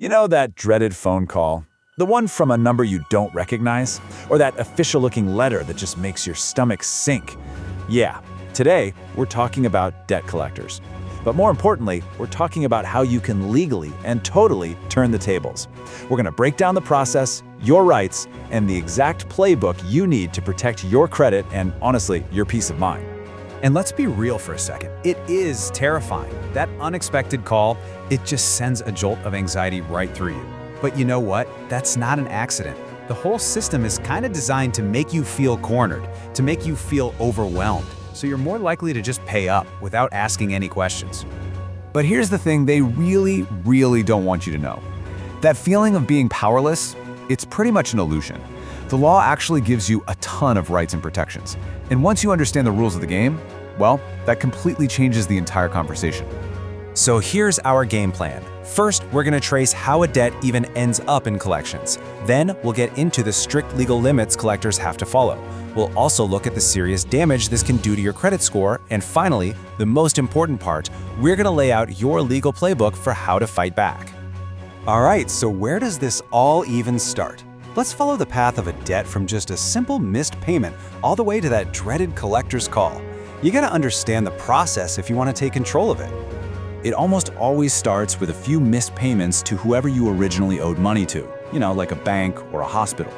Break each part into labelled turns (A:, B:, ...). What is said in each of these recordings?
A: You know that dreaded phone call? The one from a number you don't recognize? Or that official-looking letter that just makes your stomach sink? Yeah, today we're talking about debt collectors. But more importantly, we're talking about how you can legally and totally turn the tables. We're going to break down the process, your rights, and the exact playbook you need to protect your credit and, honestly, your peace of mind.
B: And let's be real for a second. It is terrifying. That unexpected call, it just sends a jolt of anxiety right through you. But you know what? That's not an accident. The whole system is kind of designed to make you feel cornered, to make you feel overwhelmed. So you're more likely to just pay up without asking any questions.
C: But here's the thing they really don't want you to know. That feeling of being powerless, it's pretty much an illusion. The law actually gives you a ton of rights and protections. And once you understand the rules of the game, well, that completely changes the entire conversation.
B: So here's our game plan. First, we're going to trace how a debt even ends up in collections. Then, we'll get into the strict legal limits collectors have to follow. We'll also look at the serious damage this can do to your credit score. And finally, the most important part, we're going to lay out your legal playbook for how to fight back. All right, so where does this all even start? Let's follow the path of a debt from just a simple missed payment all the way to that dreaded collector's call. You gotta understand the process if you want to take control of it.
A: It almost always starts with a few missed payments to whoever you originally owed money to, like a bank or a hospital.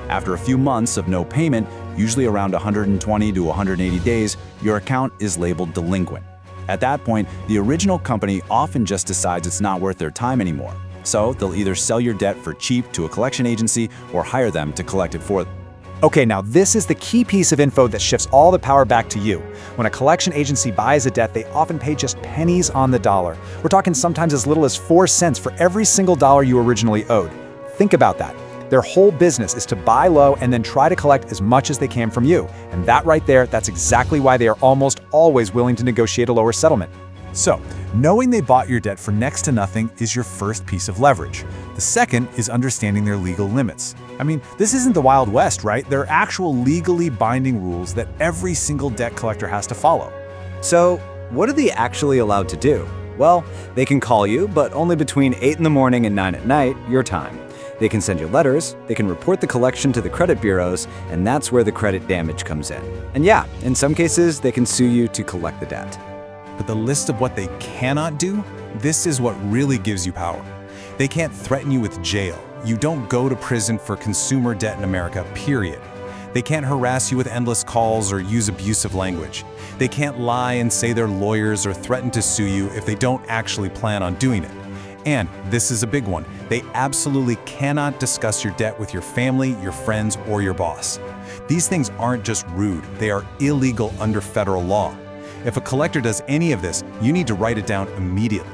A: After a few months of no payment, usually around 120 to 180 days, your account is labeled delinquent. At that point, the original company often just decides it's not worth their time anymore. So they'll either sell your debt for cheap to a collection agency or hire them to collect it for them.
D: Okay, now this is the key piece of info that shifts all the power back to you. When a collection agency buys a debt, they often pay just pennies on the dollar. We're talking sometimes as little as 4 cents for every single dollar you originally owed. Think about that. Their whole business is to buy low and then try to collect as much as they can from you. And that right there, that's exactly why they are almost always willing to negotiate a lower settlement.
E: So, knowing they bought your debt for next to nothing is your first piece of leverage. The second is understanding their legal limits. I mean, this isn't the Wild West, right? There are actual legally binding rules that every single debt collector has to follow.
B: So, what are they actually allowed to do? Well, they can call you, but only between 8 in the morning and 9 at night, your time. They can send you letters, they can report the collection to the credit bureaus, and that's where the credit damage comes in. And yeah, in some cases, they can sue you to collect the debt.
E: But the list of what they cannot do, this is what really gives you power. They can't threaten you with jail. You don't go to prison for consumer debt in America, period. They can't harass you with endless calls or use abusive language. They can't lie and say they're lawyers or threaten to sue you if they don't actually plan on doing it. And this is a big one. They absolutely cannot discuss your debt with your family, your friends, or your boss. These things aren't just rude, they are illegal under federal law. If a collector does any of this, you need to write it down immediately.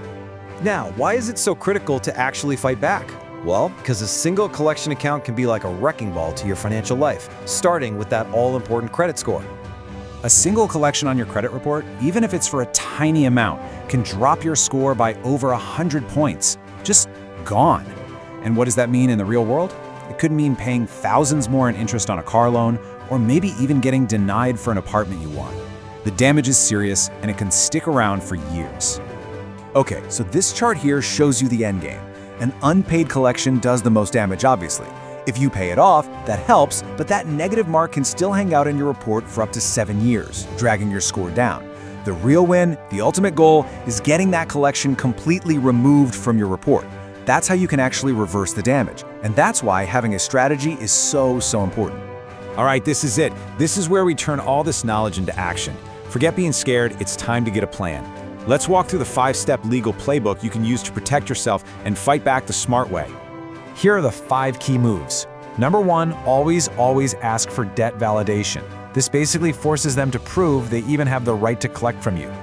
B: Now, why is it so critical to actually fight back? Well, because a single collection account can be like a wrecking ball to your financial life, starting with that all-important credit score.
D: A single collection on your credit report, even if it's for a tiny amount, can drop your score by over 100 points. Just gone. And what does that mean in the real world? It could mean paying thousands more in interest on a car loan, or maybe even getting denied for an apartment you want. The damage is serious, and it can stick around for years. Okay, so this chart here shows you the end game. An unpaid collection does the most damage, obviously. If you pay it off, that helps, but that negative mark can still hang out in your report for up to 7 years, dragging your score down. The real win, the ultimate goal, is getting that collection completely removed from your report. That's how you can actually reverse the damage, and that's why having a strategy is so important.
A: All right, this is it. This is where we turn all this knowledge into action. Forget being scared, it's time to get a plan. Let's walk through the 5-step legal playbook you can use to protect yourself and fight back the smart way.
D: Here are the 5 key moves. Number 1, always ask for debt validation. This basically forces them to prove they even have the right to collect from you.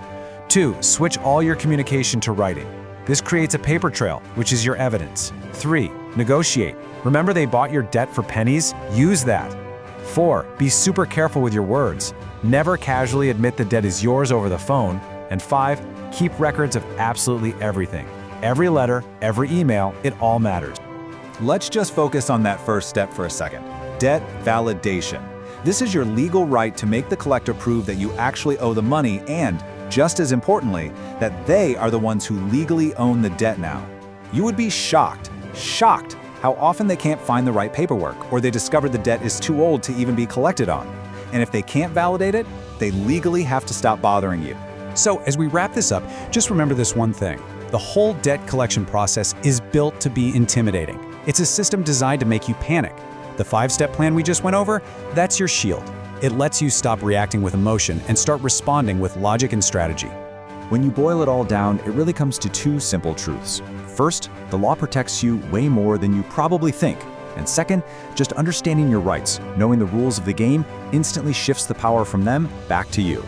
D: 2, switch all your communication to writing. This creates a paper trail, which is your evidence. 3, negotiate. Remember they bought your debt for pennies? Use that. 4, be super careful with your words. Never casually admit the debt is yours over the phone. And 5, keep records of absolutely everything. Every letter, every email, it all matters.
C: Let's just focus on that first step for a second. Debt validation. This is your legal right to make the collector prove that you actually owe the money and, just as importantly, that they are the ones who legally own the debt now.
D: You would be shocked how often they can't find the right paperwork, or they discover the debt is too old to even be collected on. And if they can't validate it, they legally have to stop bothering you.
E: So, as we wrap this up, just remember this one thing. The whole debt collection process is built to be intimidating. It's a system designed to make you panic. The 5-step plan we just went over, that's your shield. It lets you stop reacting with emotion and start responding with logic and strategy.
A: When you boil it all down, it really comes to 2 simple truths. First, the law protects you way more than you probably think. And second, just understanding your rights, knowing the rules of the game, instantly shifts the power from them back to you.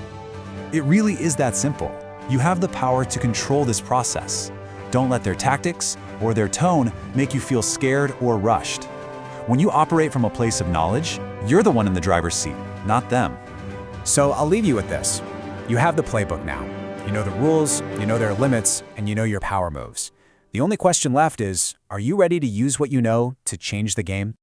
E: It really is that simple. You have the power to control this process. Don't let their tactics or their tone make you feel scared or rushed. When you operate from a place of knowledge, you're the one in the driver's seat, not them.
D: So I'll leave you with this. You have the playbook now. You know the rules, you know their limits, and you know your power moves. The only question left is, are you ready to use what you know to change the game?